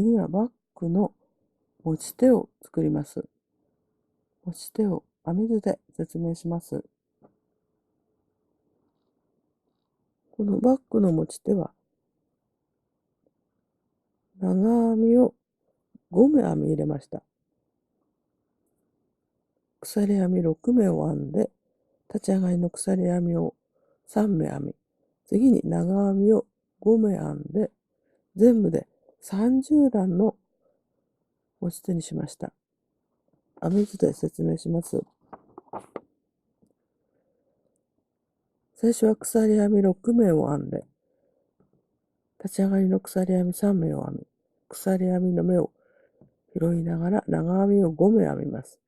次はバッグの持ち手を作ります。持ち手を編み図で説明します。このバッグの持ち手は長編みを5目編み入れました。鎖編み6目を編んで、立ち上がりの鎖編みを3目編み、次に長編みを5目編んで、全部で30段の持ち手にしました。編み図で説明します。最初は鎖編み6目を編んで、立ち上がりの鎖編み3目を編み、鎖編みの目を拾いながら長編みを5目編みます。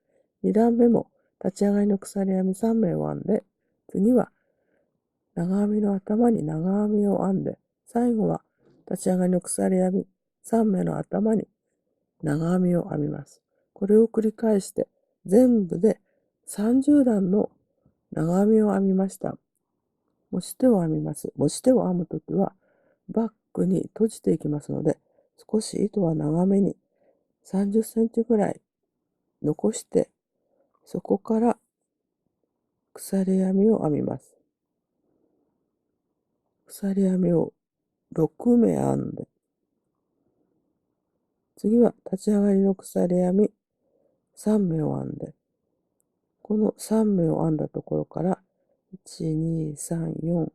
2段目も立ち上がりの鎖編み3目を編んで、次は長編みの頭に長編みを編んで、最後は立ち上がりの鎖編み3目の頭に長編みを編みます。これを繰り返して全部で30段の長編みを編みました。持ち手を編みます。持ち手を編むときはバッグに閉じていきますので、少し糸は長めに30センチぐらい残して、そこから鎖編みを編みます。鎖編みを6目編んで、次は立ち上がりの鎖編み3目を編んで、この3目を編んだところから、1、2、3、4、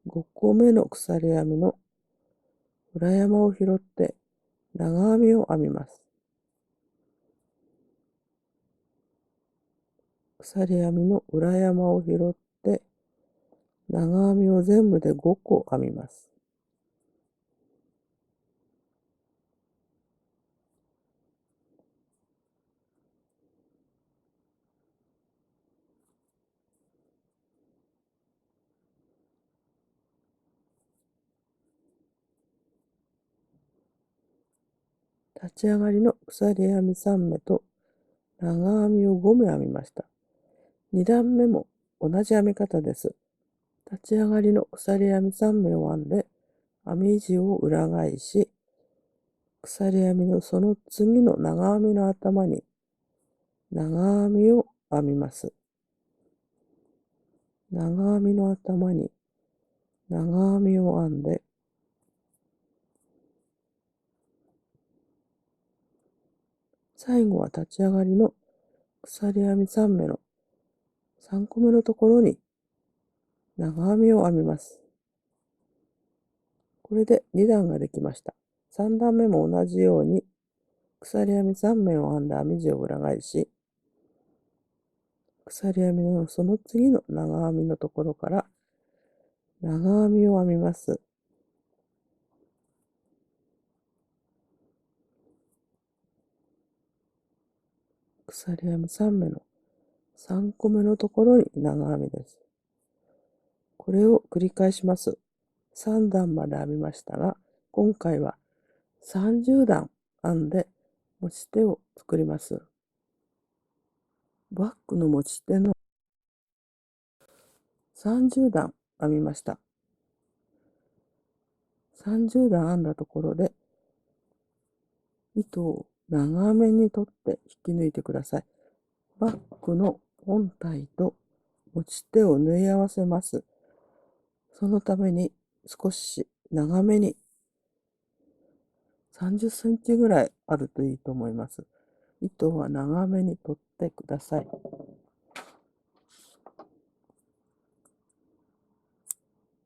5個目の鎖編みの裏山を拾って長編みを編みます。鎖編みの裏山を拾って長編みを全部で5個編みます。立ち上がりの鎖編み3目と長編みを5目編みました。2段目も同じ編み方です。立ち上がりの鎖編み3目を編んで、編み地を裏返し、鎖編みのその次の長編みの頭に長編みを編みます。長編みの頭に長編みを編んで、最後は立ち上がりの鎖編み3目の3個目のところに長編みを編みます。これで2段ができました。3段目も同じように鎖編み3目を編んだ編み地を裏返し、鎖編みのその次の長編みのところから長編みを編みます。鎖編み3目の3個目のところに長編みです。これを繰り返します。3段まで編みましたが、今回は30段編んで持ち手を作ります。バッグの持ち手の30段編みました。30段編んだところで糸を長めに取って引き抜いてください。バッグの本体と持ち手を縫い合わせます。そのために少し長めに30センチぐらいあるといいと思います。糸は長めに取ってください。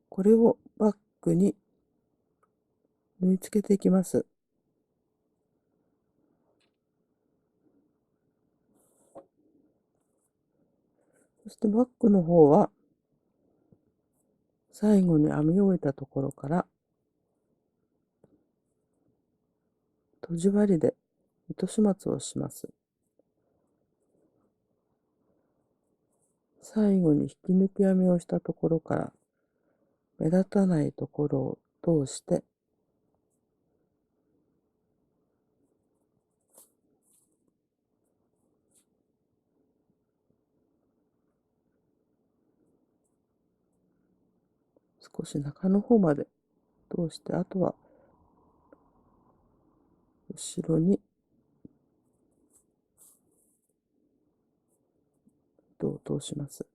これをバッグに縫い付けていきます。そしてバッグの方は最後に編み終えたところから閉じ針で糸始末をします。最後に引き抜き編みをしたところから目立たないところを通して少し中の方まで通して、あとは後ろに糸を通します。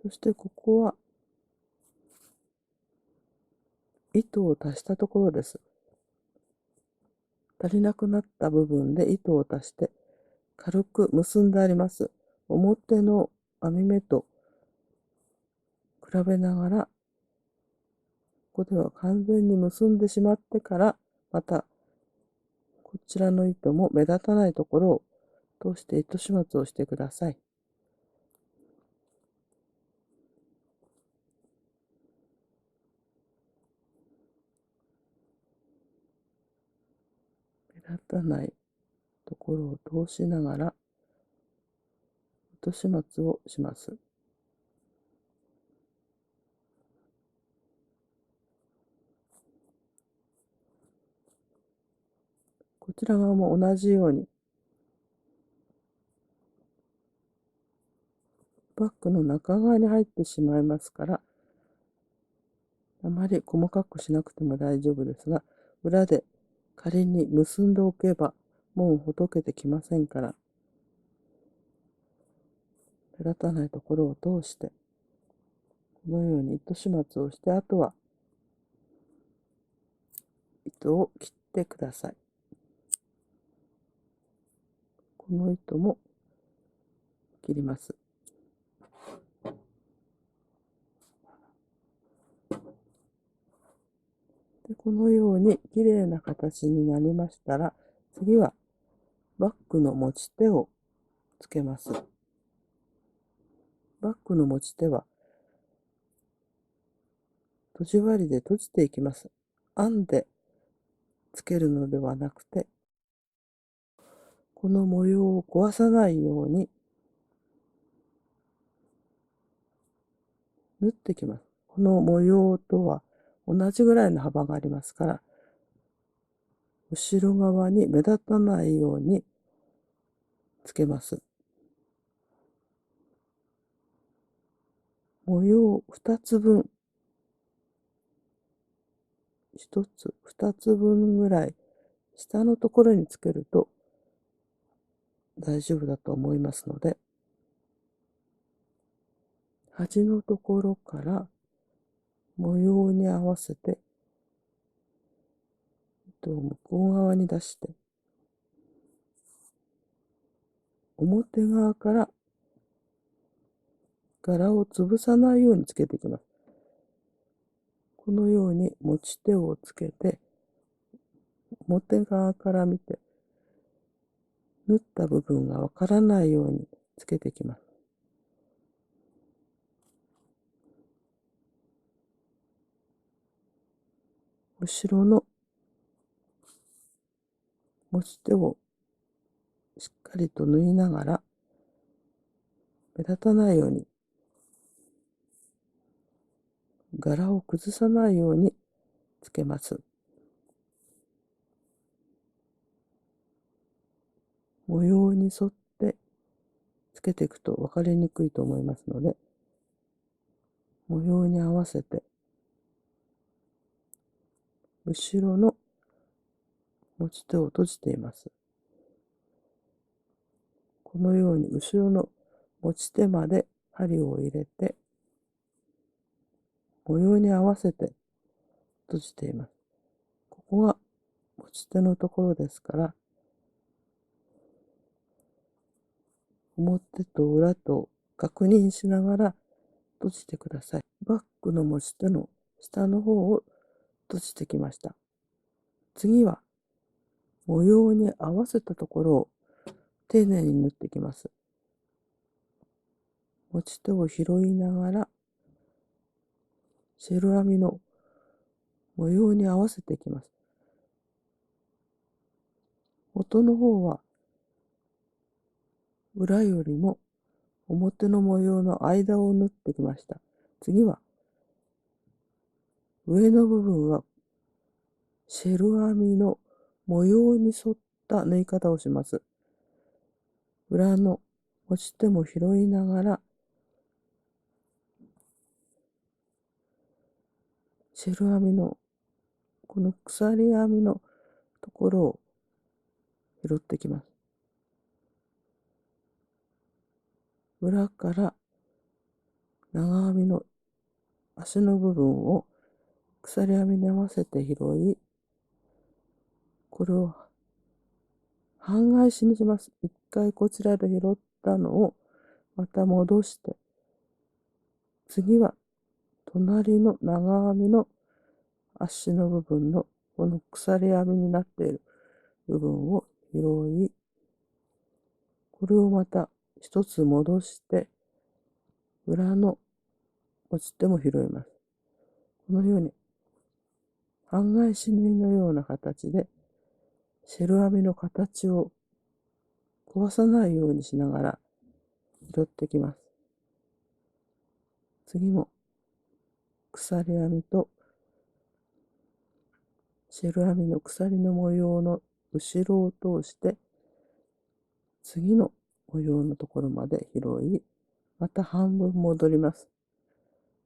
そしてここは糸を足したところです。足りなくなった部分で糸を足して軽く結んであります。表の編み目と比べながら、ここでは完全に結んでしまってから、またこちらの糸も目立たないところを通して糸始末をしてください。目立たないところを通しながら糸始末をします。こちら側も同じようにバッグの中側に入ってしまいますから、あまり細かくしなくても大丈夫ですが、裏で仮に結んでおけばもうほどけてきませんから、目立たないところを通して、このように糸始末をして、あとは糸を切ってください。この糸も切ります。でこのように綺麗な形になりましたら、次はバッグの持ち手をつけます。バッグの持ち手は閉じ針で閉じていきます。編んでつけるのではなくて、この模様を壊さないように縫ってきます。この模様とは同じぐらいの幅がありますから、後ろ側に目立たないようにつけます。模様2つ分、1つ、2つ分ぐらい下のところにつけると大丈夫だと思いますので、端のところから模様に合わせて糸を向こう側に出して、表側から柄を潰さないようにつけていきます。このように持ち手をつけて、表側から見て縫った部分がわからないようにつけていきます。後ろの持ち手をしっかりと縫いながら、目立たないように、柄を崩さないようにつけます。模様に沿ってつけていくと分かりにくいと思いますので、模様に合わせて後ろの持ち手を閉じています。このように後ろの持ち手まで針を入れて模様に合わせて閉じています。ここが持ち手のところですから、表と裏と確認しながら閉じてください。バッグの持ち手の下の方を閉じてきました。次は模様に合わせたところを丁寧に縫っていきます。持ち手を拾いながらシェル編みの模様に合わせていきます。元の方は裏よりも表の模様の間を縫ってきました。次は上の部分はシェル編みの模様に沿った縫い方をします。裏の持ち手も拾いながら、シェル編みのこの鎖編みのところを拾ってきます。裏から長編みの足の部分を鎖編みに合わせて拾い、これを半返しにします。一回こちらで拾ったのをまた戻して、次は隣の長編みの足の部分のこの鎖編みになっている部分を拾い、これをまた一つ戻して裏の持ち手も拾います。このように半返し縫いのような形でシェル編みの形を壊さないようにしながら拾ってきます。次も鎖編みとシェル編みの鎖の模様の後ろを通して次の模様のところまで拾い、また半分戻ります。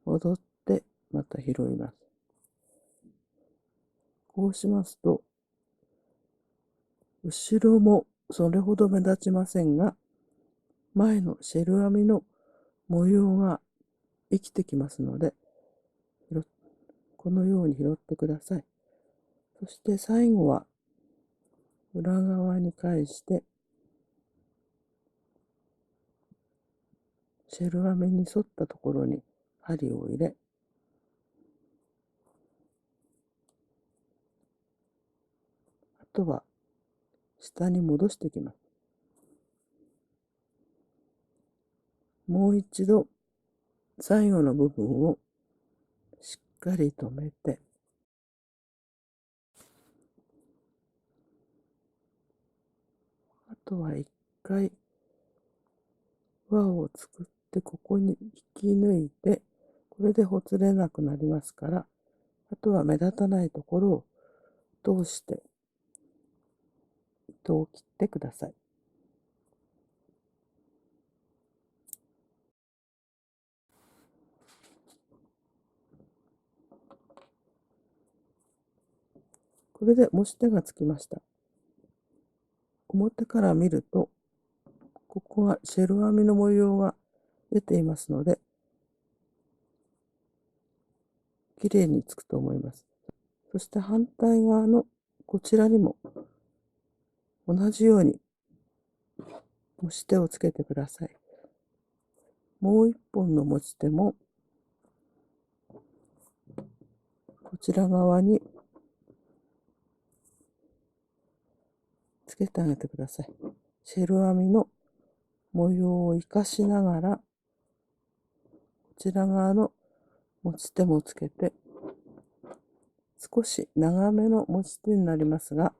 戻ってまた拾います。こうしますと後ろもそれほど目立ちませんが、前のシェル編みの模様が生きてきますので、このように拾ってください。そして最後は裏側に返してシェル編みに沿ったところに針を入れ、あとは下に戻していきます。もう一度最後の部分をしっかり留めて、あとは一回輪を作ってここに引き抜いて、これでほつれなくなりますから、あとは目立たないところを通して糸を切ってください。これで持ち手がつきました。表から見ると、ここがシェル編みの模様が出ていますので、綺麗につくと思います。そして反対側のこちらにも同じように持ち手をつけてください。もう一本の持ち手もこちら側につけてあげてください。シェル編みの模様を生かしながら、こちら側の持ち手もつけて、少し長めの持ち手になりますが、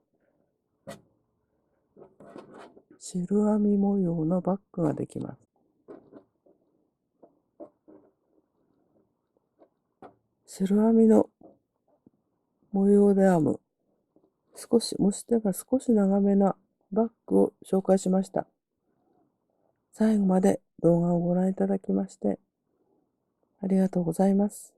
シェル編み模様のバッグができます。シェル編みの模様で編む持ち手が少し長めなバッグを紹介しました。最後まで動画をご覧いただきましてありがとうございます。